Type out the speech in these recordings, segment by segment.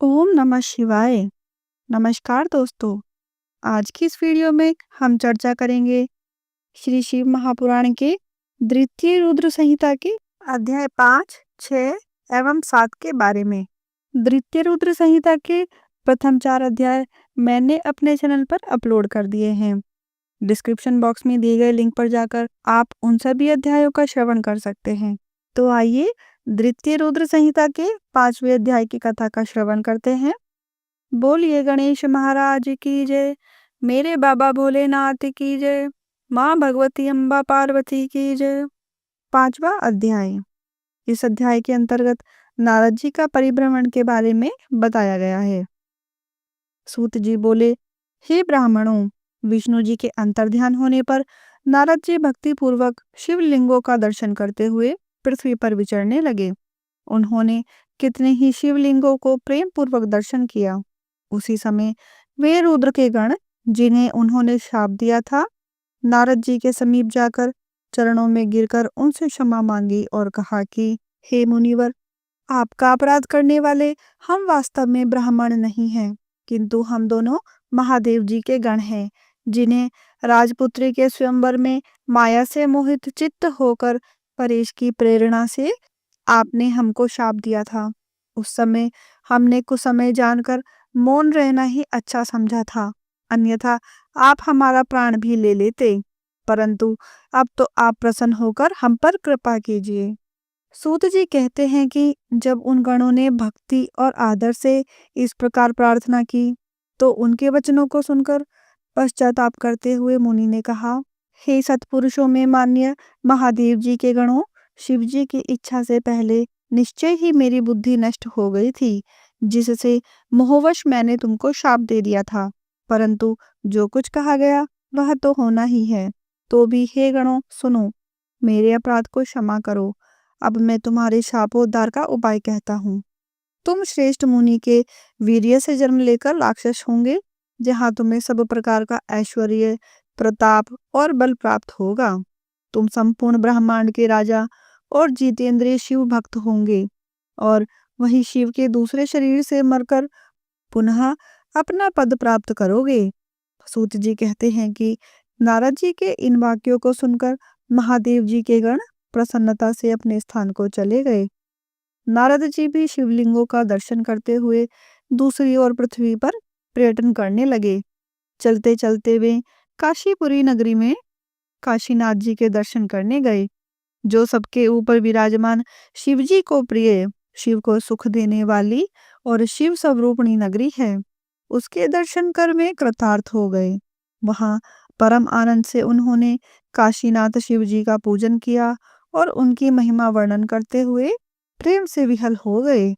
ओम नमः शिवाय। नमस्कार दोस्तों। आज की इस वीडियो में हम चर्चा करेंगे श्री शिव महापुराण के द्वितीय रुद्र संहिता के अध्याय 5, 6 एवं 7 के बारे में। द्वितीय रुद्र संहिता के प्रथम 4 अध्याय मैंने अपने चैनल पर अपलोड कर दिए हैं। डिस्क्रिप्शन बॉक्स में दिए गए लिंक पर जाकर आप उन सभी अध्यायों का श्रवण कर सकते हैं। तो आइए द्वितीय रुद्र संहिता के 5वें अध्याय की कथा का श्रवण करते हैं। बोलिए गणेश महाराज की जय। मेरे बाबा भोलेनाथ की जय। माँ भगवती अम्बा पार्वती की जय। 5वां अध्याय। इस अध्याय के अंतर्गत नारद जी का परिभ्रमण के बारे में बताया गया है। सूत जी बोले, हे ब्राह्मणों, विष्णु जी के अंतर्ध्यान होने पर नारद जी भक्ति पूर्वक शिवलिंगों का दर्शन करते हुए पृथ्वी पर विचरने लगे। उन्होंने कितने ही शिवलिंगों को प्रेम पूर्वक दर्शन किया। उसी समय वे रुद्र के गण, जिन्हें उन्होंने शाप दिया था, नारद जी के समीप जाकर चरणों में गिरकर उनसे क्षमा मांगी और कहा कि हे मुनिवर, आपका अपराध करने वाले हम वास्तव में ब्राह्मण नहीं हैं, किंतु हम दोनों महादेव जी के गण हैं, जिन्हें राजपुत्री के स्वयंवर में माया से मोहित चित्त होकर परेश की प्रेरणा से आपने हमको शाप दिया था। उस समय हमने कुछ समय जानकर मौन रहना ही अच्छा समझा था, अन्यथा आप हमारा प्राण भी ले लेते। परंतु अब तो आप प्रसन्न होकर हम पर कृपा कीजिए। सूत जी कहते हैं कि जब उन गणों ने भक्ति और आदर से इस प्रकार प्रार्थना की, तो उनके वचनों को सुनकर पश्चाताप करते हुए मुनि ने कहा, हे सत्पुरुषों में मान्य महादेव जी के गणों, शिव जी की इच्छा से पहले निश्चय ही मेरी बुद्धि नष्ट हो गई थी, जिससे मोहवश मैंने तुमको शाप दे दिया था। परंतु जो कुछ कहा गया वह तो होना ही है। तो भी हे गणों, सुनो, मेरे अपराध को क्षमा करो। अब मैं तुम्हारे शापोद्धार का उपाय कहता हूँ। तुम श्रेष्ठ मुनि के वीर्य से जन्म लेकर राक्षस होंगे, जहाँ तुम्हें सब प्रकार का ऐश्वर्य, प्रताप और बल प्राप्त होगा। तुम संपूर्ण ब्रह्मांड के राजा और जितेंद्रिय शिव भक्त होंगे, और वही शिव के दूसरे शरीर से मरकर पुनः अपना पद प्राप्त करोगे। सूत जी कहते हैं कि नारद जी के इन वाक्यों को सुनकर महादेव जी के गण प्रसन्नता से अपने स्थान को चले गए। नारद जी भी शिवलिंगों का दर्शन करते हुए दूसरी ओर पृथ्वी पर पर्यटन करने लगे। चलते चलते वे काशीपुरी नगरी में काशीनाथ जी के दर्शन करने गए, जो सबके ऊपर विराजमान शिव जी को प्रिय, शिव को सुख देने वाली और शिव स्वरूपणी नगरी है। उसके दर्शन कर वे कृतार्थ हो गए। वहां परम आनंद से उन्होंने काशीनाथ शिव जी का पूजन किया और उनकी महिमा वर्णन करते हुए प्रेम से विहल हो गए।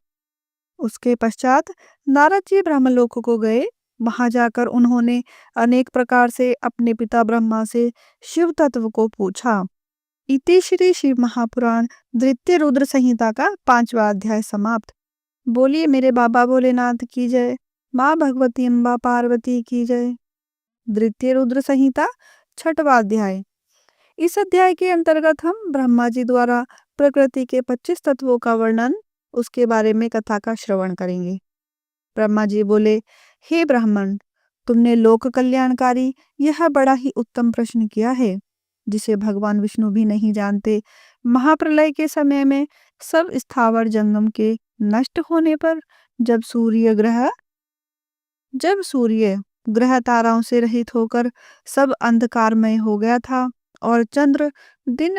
उसके पश्चात नारद जी ब्रह्मलोक को गए। वहां जाकर उन्होंने अनेक प्रकार से अपने पिता ब्रह्मा से शिव तत्व को पूछा। इति श्री शिव महापुराण द्वितीय रुद्र संहिता का 5वां अध्याय समाप्त। बोलिए मेरे बाबा भोलेनाथ की जय। माँ भगवती अम्बा पार्वती की जय। द्वितीय रुद्र संहिता 6वां अध्याय। इस अध्याय के अंतर्गत हम ब्रह्मा जी द्वारा प्रकृति के 25 तत्वों का वर्णन, उसके बारे में कथा का श्रवण करेंगे। ब्रह्मा जी बोले, हे ब्राह्मण, तुमने लोक कल्याणकारी यह बड़ा ही उत्तम प्रश्न किया है, जिसे भगवान विष्णु भी नहीं जानते। महाप्रलय के समय में सब स्थावर जंगम के नष्ट होने पर जब सूर्य ग्रह ताराओं से रहित होकर सब अंधकारमय हो गया था, और चंद्र दिन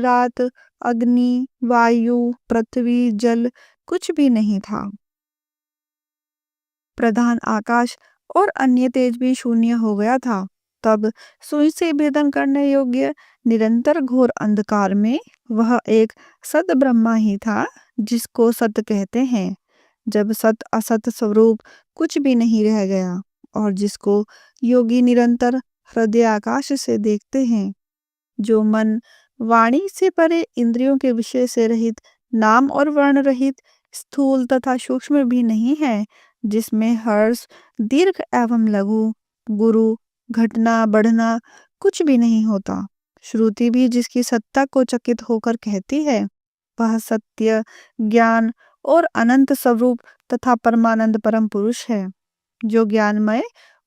रात अग्नि, वायु, पृथ्वी, जल कुछ भी नहीं था। प्रधान आकाश और अन्य तेज भी शून्य हो गया था। तब सुई से भेदन करने योग्य निरंतर घोर अंधकार में वह एक सद ब्रह्मा ही था, जिसको सत कहते हैं। जब सत असत स्वरूप कुछ भी नहीं रह गया, और जिसको योगी निरंतर हृदय आकाश से देखते हैं, जो मन वाणी से परे इंद्रियों के विषय से रहित, नाम और वर्ण रहित, स्थूल तथा सूक्ष्म भी नहीं है, जिसमें हर्ष, दीर्घ एवं लघु, गुरु, घटना, बढ़ना कुछ भी नहीं होता। श्रुति भी जिसकी सत्ता को चकित होकर कहती है, वह सत्य, ज्ञान और अनंत स्वरूप तथा परमानंद परम पुरुष है, जो ज्ञानमय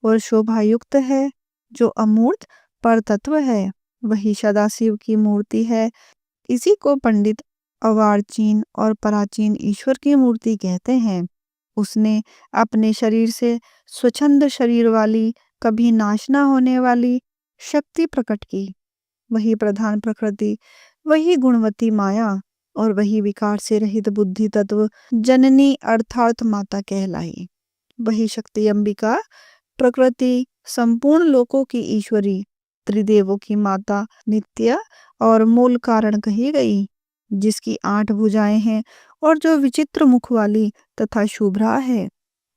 और शोभायुक्त है, जो अमूर्त पर तत्व है। वही सदाशिव की मूर्ति है। इसी को पंडित अवार्चीन और प्राचीन ईश्वर की मूर्ति कहते हैं। उसने अपने शरीर से स्वच्छंद शरीर वाली, कभी नाश न होने वाली शक्ति प्रकट की। वही प्रधान प्रकृति, वही गुणवती माया और वही विकार से रहित बुद्धि तत्व जननी अर्थात माता कहलाई। वही शक्ति अंबिका प्रकृति संपूर्ण लोकों की ईश्वरी, त्रिदेवों की माता, नित्य और मूल कारण कही गई, जिसकी 8 भुजाएं हैं और जो विचित्र मुख वाली तथा शुभ्रा है।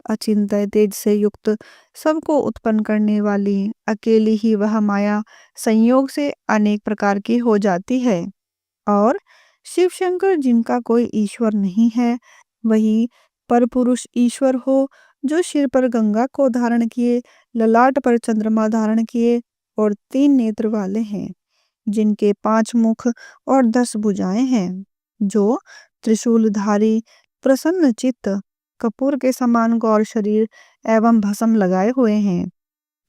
अचिंत्य तेज से युक्त, सबको उत्पन्न करने वाली अकेली ही वह माया संयोग से अनेक प्रकार की हो जाती है। और शिव शंकर जिनका कोई ईश्वर नहीं है, वही परपुरुष ईश्वर हो, जो सिर पर गंगा को धारण किए, ललाट पर चंद्रमा धारण किए और 3 नेत्र वाले हैं, जिनके 5 मुख और 10 भुजाएं हैं, जो त्रिशूलधारी, प्रसन्न चित्त, कपूर के समान गौर शरीर एवं भस्म लगाए हुए हैं,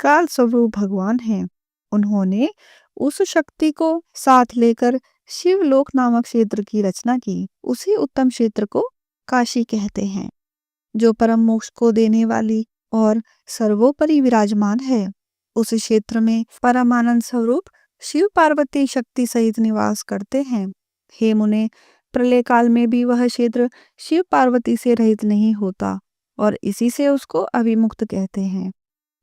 काल स्वरूप भगवान हैं। उन्होंने उस शक्ति को साथ लेकर शिवलोक नामक क्षेत्र की रचना की। उसी उत्तम क्षेत्र को काशी कहते हैं, जो परम मोक्ष को देने वाली और सर्वोपरि विराजमान है। उस क्षेत्र में परमानंद स्वरूप शिव पार्वती शक्ति सहित निवास करते हैं। हे मुने, प्रलय काल में भी वह क्षेत्र शिव पार्वती से रहित नहीं होता और इसी से उसको अभिमुक्त कहते हैं।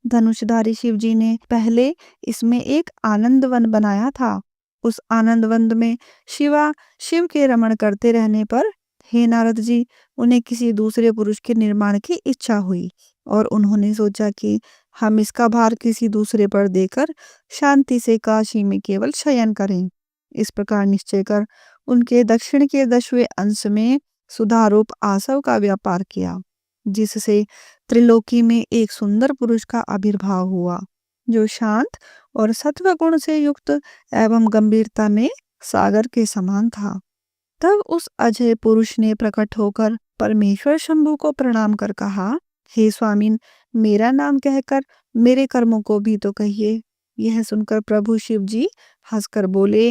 धनुषधारी शिव जी ने पहले इसमें एक आनंद वन बनाया था। उस आनंद वन में शिवा शिव के रमण करते रहने पर हे नारद जी, उन्हें किसी दूसरे पुरुष के निर्माण की इच्छा हुई और उन्होंने सोचा कि हम इसका भार किसी दूसरे पर देकर शांति से काशी में केवल शयन करें। इस प्रकार निश्चय कर उनके दक्षिण के 10वें अंश में सुधारूप आसव का व्यापार किया, जिससे त्रिलोकी में एक सुंदर पुरुष का आविर्भाव हुआ, जो शांत और सत्व गुण से युक्त एवं गंभीरता में सागर के समान था। तब उस अजय पुरुष ने प्रकट होकर परमेश्वर शंभु को प्रणाम कर कहा, हे स्वामिन, मेरा नाम कहकर मेरे कर्मों को भी तो कहिए। यह सुनकर प्रभु शिव जी हंसकर बोले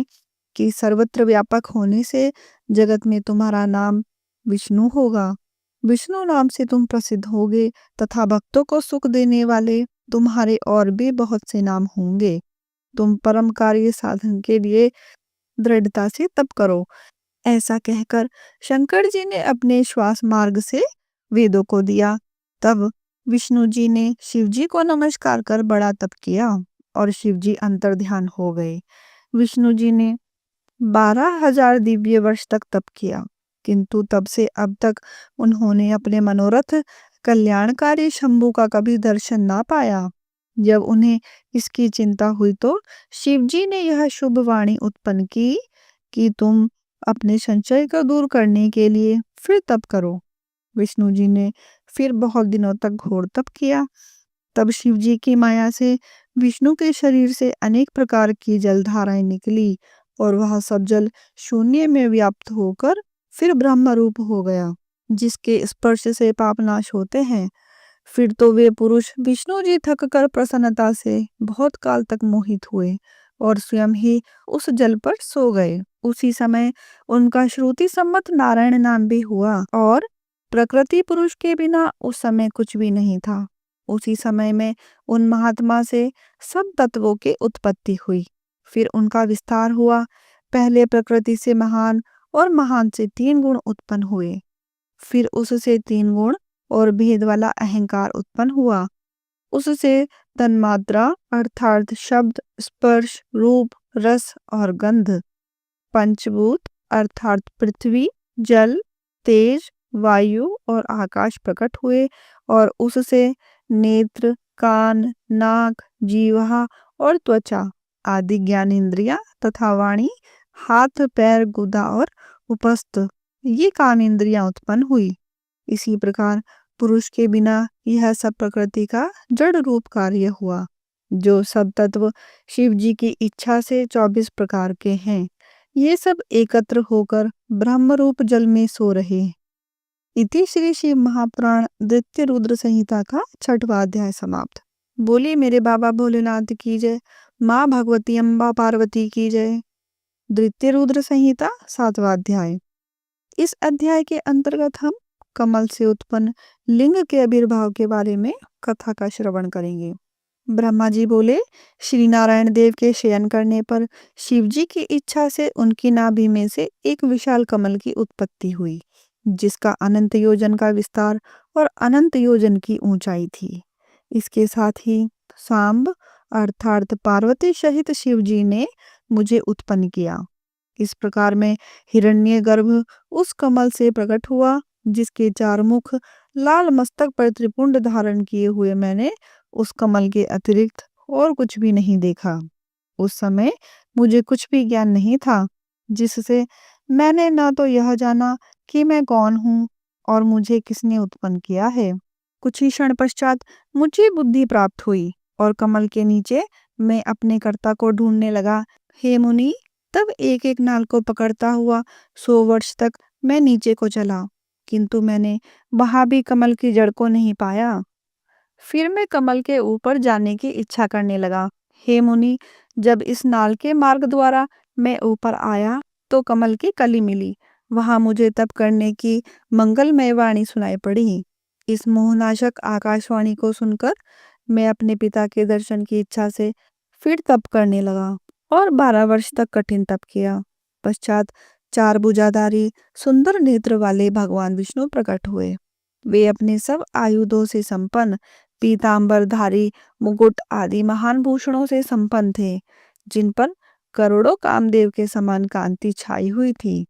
कि सर्वत्र व्यापक होने से जगत में तुम्हारा नाम विष्णु होगा। विष्णु नाम से तुम प्रसिद्ध होगे तथा भक्तों को सुख देने वाले तुम्हारे और भी बहुत से नाम होंगे। तुम परम कार्य साधन के लिए दृढ़ता से तप करो। ऐसा कहकर शंकर जी ने अपने श्वास मार्ग से वेदों को दिया। तब विष्णु जी ने शिव जी को नमस्कार कर बड़ा तप किया और शिव जी अंतर ध्यान हो गए। विष्णु जी ने 12,000 दिव्य वर्ष तक तप किया, किंतु तब से अब तक उन्होंने अपने मनोरथ कल्याणकारी शंभु का कभी दर्शन ना पाया। जब उन्हें इसकी चिंता हुई तो शिव जी ने यह शुभ वाणी उत्पन्न की कि तुम अपने संशय को दूर करने के लिए फिर तप करो। विष्णु जी ने फिर बहुत दिनों तक घोर तप किया। तब शिव जी की माया से विष्णु के शरीर से अनेक प्रकार की जलधाराएं निकली और वह सब जल शून्य में व्याप्त होकर फिर ब्रह्म रूप हो गया, जिसके स्पर्श से पाप नाश होते हैं। फिर तो वे पुरुष विष्णु जी थक कर प्रसन्नता से बहुत काल तक मोहित हुए और स्वयं ही उस जल पर सो गए। उसी समय उनका श्रुति सम्मत नारायण नाम भी हुआ और प्रकृति पुरुष के बिना उस समय कुछ भी नहीं था। उसी समय में उन महात्मा से सब तत्वों की उत्पत्ति हुई, फिर उनका विस्तार हुआ। पहले प्रकृति से महान और महान से 3 गुण उत्पन्न हुए, फिर उससे 3 गुण और भेद वाला अहंकार उत्पन्न हुआ। उससे तन्मात्रा अर्थात शब्द, स्पर्श, रूप, रस और गंध, पंचभूत अर्थात पृथ्वी, जल, तेज, वायु और आकाश प्रकट हुए और उससे नेत्र, कान, नाक, जीवा और त्वचा आदि ज्ञानेंद्रियां तथा वाणी, हाथ, पैर, गुदा और उपस्थ ये कामेंद्रियां उत्पन्न हुई। इसी प्रकार पुरुष के बिना यह सब प्रकृति का जड़ रूप कार्य हुआ, जो सब तत्व शिव जी की इच्छा से 24 प्रकार के हैं। ये सब एकत्र होकर ब्रह्म रूप जल में सो रहे। इति श्री शिव महापुराण द्वितीय रुद्र संहिता का 6वां अध्याय समाप्त। बोलिए मेरे बाबा भोलेनाथ की जय, माँ भगवती अम्बा पार्वती की जय। द्वितीय रुद्र संहिता 7वां अध्याय। इस अध्याय के अंतर्गत हम कमल से उत्पन्न लिंग के आविर्भाव के बारे में कथा का श्रवण करेंगे। ब्रह्मा जी बोले, श्री नारायण देव के शयन करने पर शिव जी की इच्छा से उनकी नाभि में से एक विशाल कमल की उत्पत्ति हुई, जिसका अनंत योजन का विस्तार और अनंत योजन की ऊंचाई थी। इसके साथ ही सांब अर्थात पार्वती सहित शिव जी ने मुझे उत्पन्न किया। इस प्रकार में हिरण्यगर्भ उस कमल से प्रकट हुआ, जिसके 4 मुख लाल मस्तक पर त्रिपुंड धारण किए हुए मैंने उस कमल के अतिरिक्त और कुछ भी नहीं देखा। उस समय मुझे कुछ भी ज्ञान नहीं था, जिससे मैंने न तो यह जाना कि मैं कौन हूँ और मुझे किसने उत्पन्न किया है। कुछ ही क्षण पश्चात मुझे बुद्धि प्राप्त हुई और कमल के नीचे मैं अपने कर्ता को ढूंढने लगा। हे मुनि, तब एक एक नाल को पकड़ता हुआ 100 वर्ष तक मैं नीचे को चला, किंतु मैंने वहां भी कमल की जड़ को नहीं पाया। फिर मैं कमल के ऊपर जाने की इच्छा करने लगा। हे मुनि, जब इस नाल के मार्ग द्वारा मैं ऊपर आया तो कमल की कली मिली। वहां मुझे तप करने की मंगलमय वाणी सुनाई पड़ी। इस मोहनाशक आकाशवाणी को सुनकर मैं अपने पिता के दर्शन की इच्छा से फिर तप करने लगा और 12 वर्ष तक कठिन तप किया। पश्चात 4 भुजाधारी सुंदर नेत्र वाले भगवान विष्णु प्रकट हुए। वे अपने सब आयुधों से संपन्न, पीतांबरधारी, मुकुट आदि महान भूषणों से संपन्न थे, जिन पर करोड़ों कामदेव के समान कांति छाई हुई थी।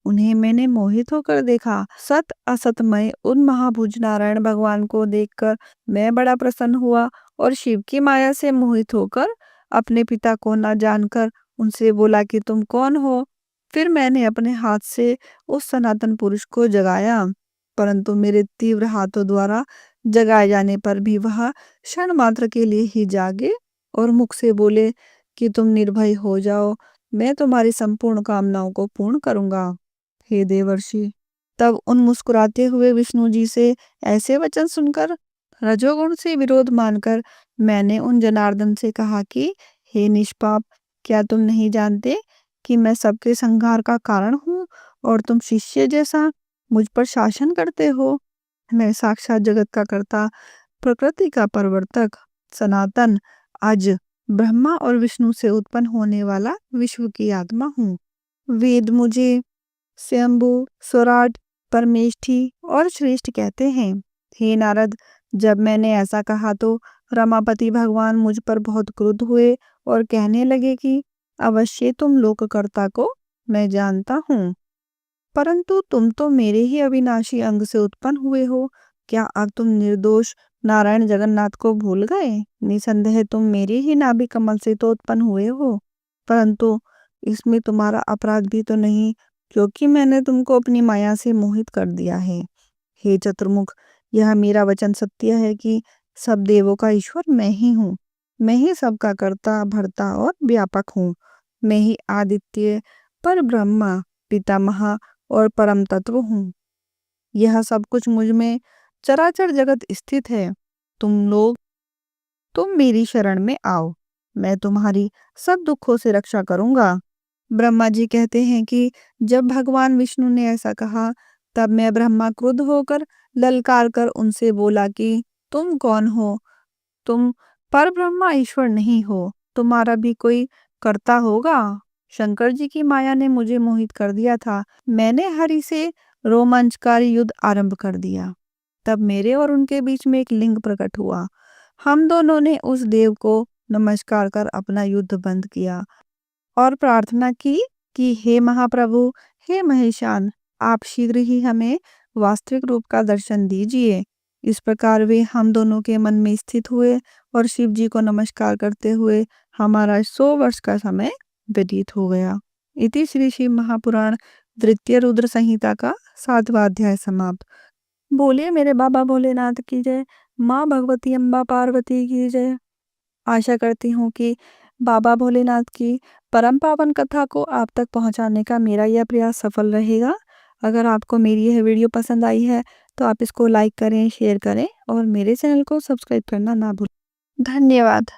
उन्हें मैंने मोहित होकर देखा। सत असतमय उन महाभुज नारायण भगवान को देखकर मैं बड़ा प्रसन्न हुआ और शिव की माया से मोहित होकर अपने पिता को न जानकर उनसे बोला कि तुम कौन हो। फिर मैंने अपने हाथ से उस सनातन पुरुष को जगाया, परंतु मेरे तीव्र हाथों द्वारा जगाए जाने पर भी वह क्षण मात्र के लिए ही जागे और मुख से बोले कि तुम निर्भय हो जाओ, मैं तुम्हारी संपूर्ण कामनाओं को पूर्ण करूंगा। हे देवर्षि, तब उन मुस्कुराते हुए विष्णु जी से ऐसे वचन सुनकर रजोगुण से विरोध मानकर मैंने उन जनार्दन से कहा कि हे निष्पाप, क्या तुम नहीं जानते कि मैं सबके संहार का कारण हूँ और तुम शिष्य जैसा मुझ पर शासन करते हो। मैं साक्षात जगत का कर्ता, प्रकृति का प्रवर्तक, सनातन, अज, ब्रह्मा और विष्णु से उत्पन्न होने वाला विश्व की आत्मा हूँ। वेद मुझे स्वयंभू, स्वराट, परमेष्ठी और श्रेष्ठ कहते हैं। हे नारद, जब मैंने ऐसा कहा तो रमापति भगवान मुझ पर बहुत क्रुद्ध हुए और कहने लगे कि अवश्य तुम लोककर्ता को मैं जानता हूँ, परंतु तुम तो मेरे ही अविनाशी अंग से उत्पन्न हुए हो। क्या अब तुम निर्दोष नारायण जगन्नाथ को भूल गए? निसंदेह तुम मेरे ही नाभि कमल से तो उत्पन्न हुए हो, परंतु इसमें तुम्हारा अपराध भी तो नहीं, क्योंकि मैंने तुमको अपनी माया से मोहित कर दिया है। हे चतुर्मुख, यह मेरा वचन सत्य है कि सब देवों का ईश्वर मैं ही हूँ। मैं ही सबका कर्ता, भर्ता और व्यापक हूँ। मैं ही आदित्य, पर ब्रह्मा, पितामह और परम तत्व हूँ। यह सब कुछ मुझ में चराचर जगत स्थित है। तुम मेरी शरण में आओ, मैं तुम्हारी सब दुखों से रक्षा करूंगा। ब्रह्मा जी कहते हैं कि जब भगवान विष्णु ने ऐसा कहा, तब मैं ब्रह्मा क्रुद्ध होकर ललकार कर उनसे बोला कि तुम कौन हो? तुम पर ब्रह्मा ईश्वर नहीं हो, तुम्हारा भी कोई कर्ता होगा। शंकर जी की माया ने मुझे मोहित कर दिया था। मैंने हरि से रोमांचकारी युद्ध आरंभ कर दिया। तब मेरे और उनके बीच में एक लिंग प्रकट हुआ। हम दोनों ने उस देव को नमस्कार कर अपना युद्ध बंद किया और प्रार्थना की कि हे महाप्रभु, हे महेशान, आप शीघ्र ही हमें वास्तविक रूप का दर्शन दीजिए। इस प्रकार वे हम दोनों के मन में स्थित हुए और शिव जी को नमस्कार करते हुए हमारा 100 वर्ष का समय व्यतीत हो गया। इति श्री शिव महापुराण द्वितीय रुद्र संहिता का 7वां अध्याय समाप्त। बोलिए मेरे बाबा भोलेनाथ की जय, माँ भगवती अम्बा पार्वती की जय। आशा करती हूँ कि बाबा भोलेनाथ की परम पावन कथा को आप तक पहुंचाने का मेरा यह प्रयास सफल रहेगा। अगर आपको मेरी यह वीडियो पसंद आई है तो आप इसको लाइक करें, शेयर करें और मेरे चैनल को सब्सक्राइब करना ना भूलें। धन्यवाद।